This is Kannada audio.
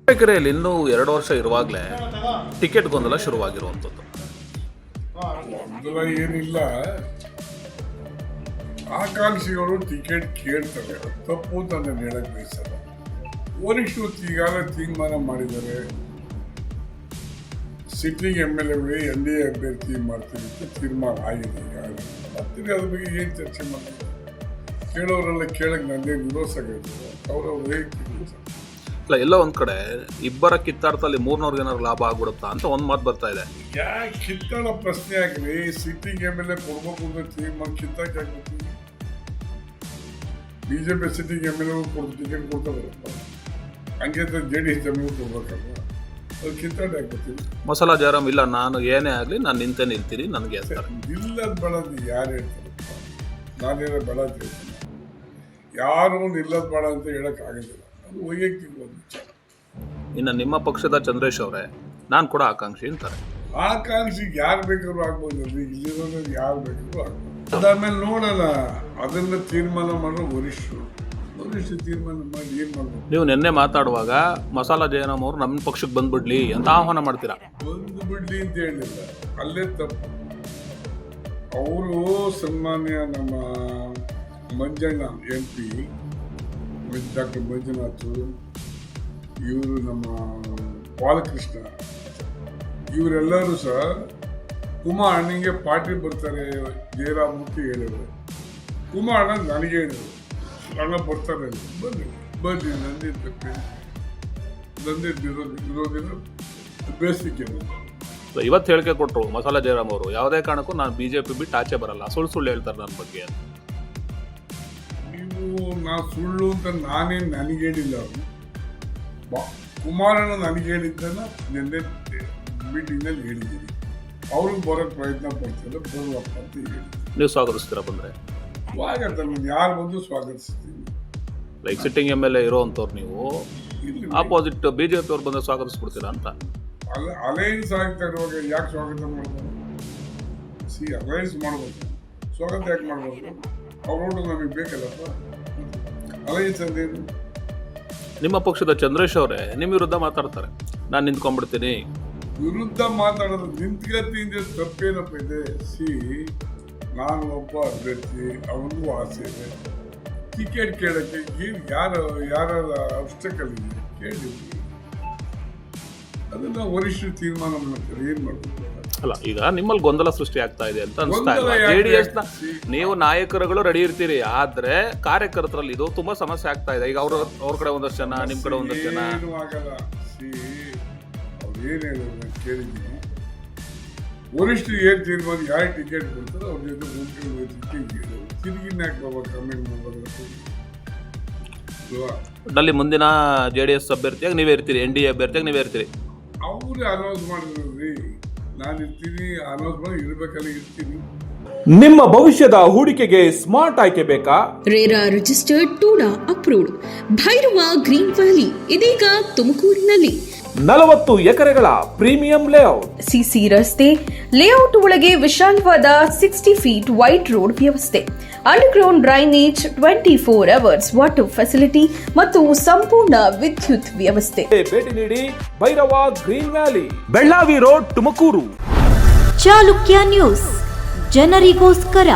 ತಾವರೆಕೆರೆಯಲ್ಲಿ ಇನ್ನೂ 2 ವರ್ಷ ಇರುವಾಗಲೇ ಟಿಕೆಟ್ ಗೊಂದಲ ಶುರುವಾಗಿರುವಂಥದ್ದು. ಗೊಂದಲ ಏನಿಲ್ಲ, ಆಕಾಂಕ್ಷಿಗಳು ಟಿಕೆಟ್ ಕೇಳ್ತಾರೆ, ತಪ್ಪು ಅಂತ ನಾನು ಹೇಳಕ್ ಬಯಸಲ್ಲ. ವರಿಷ್ಠರು ಈಗಾಗಲೇ ತೀರ್ಮಾನ ಮಾಡಿದ್ದಾರೆ, ಸಿಟ್ಟಿಂಗ್ MLA NDA ಅಭ್ಯರ್ಥಿ ಮಾಡ್ತೀವಿ ಅಂತ ತೀರ್ಮಾನ ಆಗಿದೆ. ಈಗಾಗಲೇ ಮತ್ತೆ ಅದ್ರ ಬಗ್ಗೆ ಏನು ಚರ್ಚೆ ಮಾಡ್ತಾರೆ? ಕೇಳೋರೆಲ್ಲ ಕೇಳಕ್ಕೆ ನಂದೇ ವಿರೋಧ ಆಗಿರ್ತದೆ, ಅವರವ್ರು ಹೇಗೆ ಇಲ್ಲ, ಎಲ್ಲೋ ಒಂದ್ ಕಡೆ ಇಬ್ಬರ ಕಿತ್ತಾಟದಲ್ಲಿ 300 ಏನಾದ್ರು ಲಾಭ ಆಗ್ಬಿಡುತ್ತಾ ಅಂತ ಒಂದ್ ಮಾತು ಬರ್ತಾ ಇದೆ. ಯಾಕೆ ಕಿತ್ತಾಡೋ ಪ್ರಶ್ನೆ ಆಗ್ಲಿ, ಸಿಟ್ಟಿಂಗ್ MLA ಕೊಡ್ಬೇಕು ಅಂತ ತೀರ್ಮಾನ ಕಿತ್ತಾಕೆ ಆಗ್ಬೇಕು. BJP ಸಿಟ್ಟಿಂಗ್ MLA ಕೊಡ್ತು ಟಿಕೆಟ್ ಕೊಡ್ತಾ ಬರಪ್ಪ, ಹಂಗೆ JDS ಕೊಡ್ಬೇಕಲ್ವ, ಅದು ಕಿತ್ತಾಟ ಆಗ್ಬಿಡ್ತೀವಿ. ಮಸಾಲಾ ಜಯರಾಮ್ ಇಲ್ಲ, ನಾನು ಏನೇ ಆಗಲಿ ನಾನು ನಿಲ್ತೀನಿ ನನಗೆ ಅಂತಾರೆ. ನಿಲ್ಲದ್ ಬೇಡ ಯಾರು ಹೇಳ್ತಾರಪ್ಪ, ನಾನೇನೋ ಬೇಡ ಅಂತ ಹೇಳ್ತೀನಿ. ಯಾರು ನಿಲ್ಲದ್ ಬೇಡ ಅಂತ ಹೇಳಕ್ ಆಗೋದಿಲ್ಲ, ಅದು ವೈಯಕ್ತಿಕ ಒಂದು ವಿಚಾರ. ಇನ್ನು ನಿಮ್ಮ ಪಕ್ಷದ ಚಂದ್ರೇಶ್ ಅವರೇ ನಾನು ಕೂಡ ಆಕಾಂಕ್ಷಿ ಅಂತಾರೆ. ಆಕಾಂಕ್ಷಿಗೆ ಯಾರು ಬೇಕಾದ್ರೂ ಆಗ್ಬೋದು, ಇಲ್ಲಿರೋದು ಯಾರು ಬೇಕಾದ್ರೂ ಆಗ್ಬೋದು. ಅದಾದ್ಮೇಲೆ ನೋಡೋಣ, ಅದನ್ನ ತೀರ್ಮಾನ ಮಾಡೋ ವರಿಷ್ಠರು ತೀರ್ಮಾನ ಮಾಡಿ ಏನ್ ಮಾಡ್ಬೋದು. ನೀವು ನಿನ್ನೆ ಮಾತಾಡುವಾಗ ಮಸಾಲಾ ಜಯರಾಮ್ ಅವರು ನಮ್ಮ ಪಕ್ಷಕ್ಕೆ ಬಂದ್ಬಿಡ್ಲಿ ಅಂತ ಆಹ್ವಾನ ಮಾಡ್ತೀರಾ. ಬಂದ್ಬಿಡ್ಲಿ ಅಂತ ಹೇಳಿಲ್ಲ, ಅಲ್ಲೇ ತಪ್ಪು. ಅವರು ಸನ್ಮಾನ್ಯ ನಮ್ಮ ಮಂಜಣ್ಣ MP ಡಾಕ್ಟರ್ ಮಂಜುನಾಥ್, ಇವರು ನಮ್ಮ ಬಾಲಕೃಷ್ಣ, ಇವರೆಲ್ಲರೂ ಸಹ ಕುಮಾರಣ್ಣಂಗೆ ಪಾರ್ಟಿ ಬರ್ತಾರೆ ಜಯರಾಮ್ ಅಂತ ಹೇಳಿದ್ರು. ಕುಮಾರಣ್ಣ ನನಗೆ ಹೇಳಿದ್ರು, ಅಣ್ಣ ಬರ್ತಾರೆ ಬನ್ನಿ ನಂದೇ ತಪ್ಪೆ, ನಂದೇ ವಿರೋಧಿನ ಬೇಸಿಗೆ. ಇವತ್ತು ಹೇಳಿಕೆ ಕೊಟ್ಟರು ಮಸಾಲಾ ಜಯರಾಮ್ ಅವರು, ಯಾವುದೇ ಕಾರಣಕ್ಕೂ ನಾನು BJP ಬಿಟ್ಟು ಆಚೆ ಬರಲ್ಲ, ಸುಳ್ಳು ಹೇಳ್ತಾರೆ ನನ್ನ ಬಗ್ಗೆ. ನಾ ಸುಳ್ಳು ಅಂತ ನನಗೆ ಹೇಳಿಲ್ಲ, ಅವರು ಕುಮಾರಣ್ಣ ನನಗೆ ಹೇಳಿದ್ದನ್ನ ನಿನ್ನೆ ಮೀಟಿಂಗ್ನಲ್ಲಿ ಹೇಳಿದ್ದೀನಿ. ಅವ್ರಿಗೆ ಬರೋಕ್ಕೆ ಪ್ರಯತ್ನ ಪಡ್ತಾರೆ, ಬರುವಪ್ಪ ಅಂತ ಹೇಳಿ. ನೀವು ಸ್ವಾಗತಿಸ್ತೀರಾ ಬಂದರೆ? ಸ್ವಾಗತ, ಯಾರು ಬಂದು ಸ್ವಾಗತಿಸ್ತೀನಿ. ಲೈಕ್ ಸಿಟ್ಟಿಂಗ್ MLA ಇರೋವಂಥವ್ರು ನೀವು ಆಪೋಸಿಟ್ BJP ಅವ್ರು ಬಂದರೆ ಸ್ವಾಗತಿಸ್ಬಿಡ್ತೀರಾ ಅಂತ? ಅಲಯನ್ಸ್ ಆಗ್ತಾ ಇರುವಾಗ ಯಾಕೆ ಸ್ವಾಗತ ಮಾಡ್ಬೋದು? ಅಲಯನ್ಸ್ ಮಾಡ್ಬೋದು, ಸ್ವಾಗತ ಯಾಕೆ ಮಾಡ್ಬೋದು? ಅವ್ರೋಡು ನಮಗೆ ಬೇಕಲ್ಲಪ್ಪ, ಅಲಯನ್ಸ್ ಅಂದೇನು. ನಿಮ್ಮ ಪಕ್ಷದ ಚಂದ್ರೇಶ್ ಅವರೇ ನಿಮ್ಮ ವಿರುದ್ಧ ಮಾತಾಡ್ತಾರೆ, ನಾನು ನಿಂತ್ಕೊಂಡ್ಬಿಡ್ತೀನಿ. ವಿರುದ್ಧ ಮಾತಾಡೋದು ನಿಂತ್ಕತ್ತಿಂದ ತಪ್ಪೇನಪ್ಪ ಇದೆ? ನಾನು ಒಬ್ಬ ಅಭ್ಯರ್ಥಿ, ಅವನಿಗೂ ಆಸೆ ಇದೆ. ಟಿಕೆಟ್ ಕೇಳಕ್ಕೆ ಯಾರ ಅಬ್ಸ್ಟಕಲ್ ಇದೆ ಕೇಳಿ, ಅದನ್ನ ವರಿಷ್ಠರು ತೀರ್ಮಾನ ಮಾಡ್ತಾರೆ, ಏನ್ ಮಾಡ್ಬೇಕು. ಅಲ್ಲ, ಈಗ ನಿಮ್ಮಲ್ಲಿ ಗೊಂದಲ ಸೃಷ್ಟಿ ಆಗ್ತಾ ಇದೆ ಅಂತ ಅನಿಸ್ತಾ ಇಲ್ಲ. JDS ನೀವು ನಾಯಕರುಗಳು ರೆಡಿ ಇರ್ತೀರಿ, ಆದ್ರೆ ಕಾರ್ಯಕರ್ತರಲ್ಲಿ ಇದು ತುಂಬಾ ಸಮಸ್ಯೆ ಆಗ್ತಾ ಇದೆ. ಈಗ ಅವ್ರ ಕಡೆ ಒಂದಷ್ಟು ಜನ, ನಿಮ್ ಕಡೆ ಒಂದಷ್ಟು ಜನ. ಏನು ಆಗಲ್ಲ, ಅವ್ರು ಏನ್ ಹೇಳಿದ್ರು ಕೇಳಿದ್ದೀನಿ. ವರಿಷ್ಠರು ಏನ್ ತೀರ್ಮಾನ, ಯಾರು ಟಿಕೆಟ್ ಕೊಡ್ತಾರೆ ಅವ್ರ ಜೊತೆ ಹೋಗ್ಕೊಂಡು ತಿರುಗಿ ಬಾಬಾ ಕಮೆಂಟ್ ಮಾಡಬೇಕು. ಅಲ್ಲಿ ಮುಂದಿನ JDS ಅಭ್ಯರ್ಥಿಯಾಗಿ ನೀವೇ ಇರ್ತೀರಿ, NDA ಅಭ್ಯರ್ಥಿಯಾಗಿ ನೀವೇ ಇರ್ತೀರಿ. ಅವ್ರೇ ಅನೌನ್ಸ್ ಮಾಡಿದ್ರಿ, ನಾನು ಇರ್ತೀನಿ, ಅನೌನ್ಸ್ ಮಾಡಿ ಇರ್ಬೇಕಲ್ಲ ಇರ್ತೀನಿ. ನಿಮ್ಮ ಭವಿಷ್ಯದ ಹೂಡಿಕೆಗೆ ಸ್ಮಾರ್ಟ್ ಆಯ್ಕೆ ಬೇಕಾ? RERA registered, TUDA approved Bhairava green valley ಇದೀಗ ತುಮಕೂರಿನಲ್ಲಿ 40 ಎಕರೆಗಳ ಪ್ರೀಮಿಯಂ ಲೇಔಟ್, CC ರಸ್ತೆ, ಲೇಔಟ್ ಒಳಗೆ ವಿಶಾಲವಾದ 60 ಫೀಟ್ ವೈಡ್ ರೋಡ್ ವ್ಯವಸ್ಥೆ, underground drainage, 24 hours water facility ಮತ್ತು ಸಂಪೂರ್ಣ ವಿದ್ಯುತ್ ವ್ಯವಸ್ಥೆ. ಭೇಟಿ ನೀಡಿ Bhairava green valley, Bellavi road, Tumakuru. Chalukya news, ಜನರಿಗೋಸ್ಕರ.